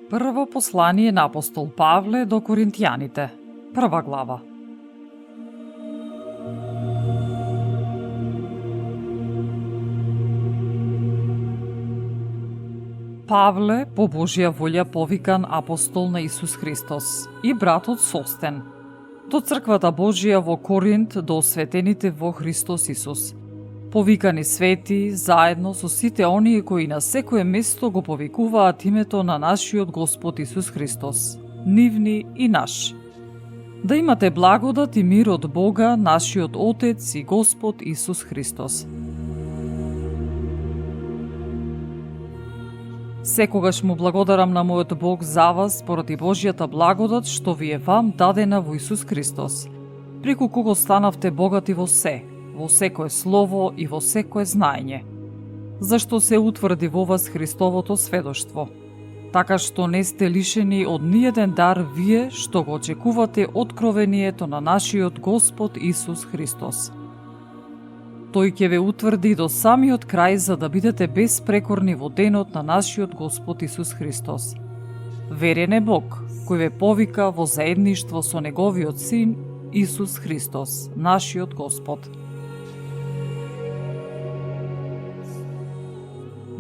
Прво послание на апостол Павле до Коринтијаните, прва глава. Павле, по Божја волја повикан апостол на Исус Христос и братот Состен, до црквата Божја во Коринт, до осветените во Христос Исус, повикани свети, заедно со сите оние кои на секое место го повикуваат името на нашиот Господ Исус Христос, нивни и наш. Да имате благодат и мир од Бога, нашиот Отец и Господ Исус Христос. Секогаш му благодарам на мојот Бог за вас поради Божјата благодат што ви е вам дадена во Исус Христос, преку кого станавте богати во секое слово и во секое знаење, зашто се утврди во вас Христовото сведоштво, така што не сте лишени од ниеден дар вие што го очекувате откровението на нашиот Господ Исус Христос. Тој ќе ве утврди до самиот крај за да бидете безпрекорни во денот на нашиот Господ Исус Христос. Верен е Бог, кој ве повика во заедништво со Неговиот Син Исус Христос, нашиот Господ.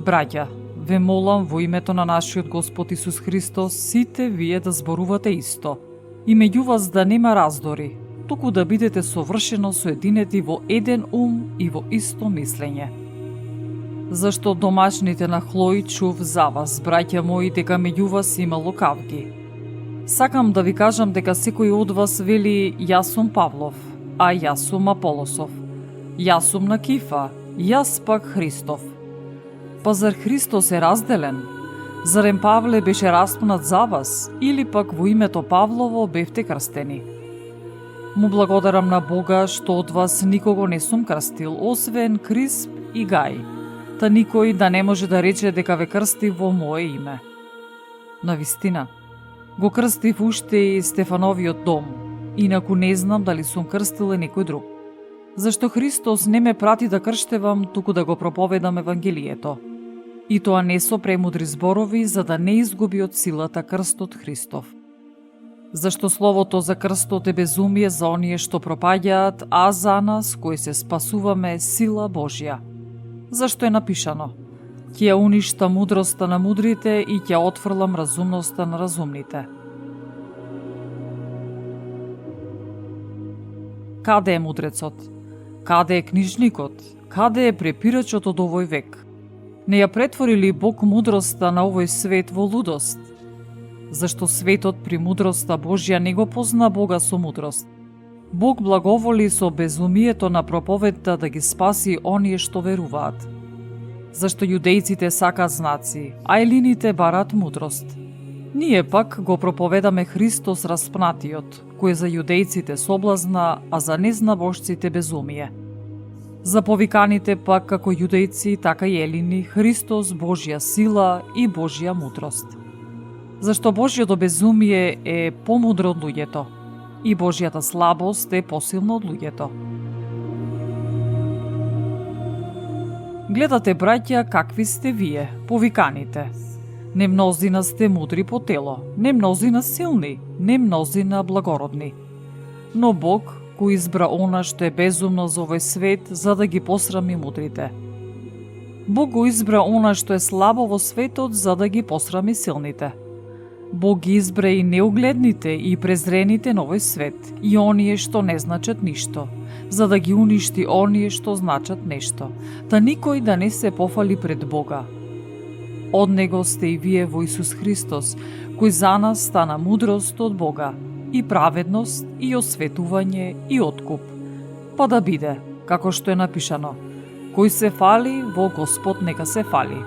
Браќа, ве молам во името на нашиот Господ Исус Христос сите вие да зборувате исто и меѓу вас да нема раздори, туку да бидете совршено соединети во еден ум и во исто мислење. Зашто домашните на Хлои чув за вас, браќа мои, дека меѓу вас има лукавги. Сакам да ви кажам дека секој од вас вели јас сум Павлов, а јас сум Аполосов, јас сум на Кифа, јас пак Христов. Па зар Христос е разделен? Зарем Павле беше распнат за вас, или пак во името Павлово бевте крстени? Му благодарам на Бога што од вас никого не сум крстил, освен Крисп и Гај, та никој да не може да рече дека ве крсти во мое име. Навистина, го крстив уште и Стефановиот дом, инаку не знам дали сум крстил и некој друг. Зашто Христос не ме прати да крштевам, туку да го проповедам Евангелието. И тоа не со премудри зборови, за да не изгуби од силата крстот Христов. Зашто словото за крстот е безумие за оние што пропаѓаат, а за нас, кои се спасуваме, е сила Божја. Зашто е напишано: ќе ја уништа мудроста на мудрите и ќе отфрлам разумноста на разумните. Каде е мудрецот? Каде е книжникот? Каде е препирачот од овој век? Не ја претвори ли Бог мудроста на овој свет во лудост? Зашто светот при мудроста Божја не го позна Бога со мудрост. Бог благоволи со безумието на проповедта да ги спаси оние што веруваат. Зашто јудејците сакаат знаци, а елините бараат мудрост. Ние пак го проповедаме Христос распнатиот, кој за јудејците соблазна, а за незнабожците безумие. За повиканите пак како јудејци, така и елини, Христос Божја сила и Божја мудрост. Зашто Божјото безумие е помудро од луѓето и Божјата слабост е посилна од луѓето. Гледате, браќа, какви сте вие, повиканите. Не мнозина сте мудри по тело, не мнозина силни, не мнозина благородни. Но Бог кој избра она што е безумно за овој свет, за да ги посрами мудрите. Бог го избра она што е слабо во светот, за да ги посрами силните. Бог ги избра и неугледните и презрените на овој свет, и оние што не значат ништо, за да ги уништи оние што значат нешто, та никој да не се пофали пред Бога. Од Него сте и вие во Исус Христос, кој за нас стана мудрост од Бога, и праведност, и осветување, и откуп. Па да биде, како што е напишано: кој се фали, во Господ нека се фали.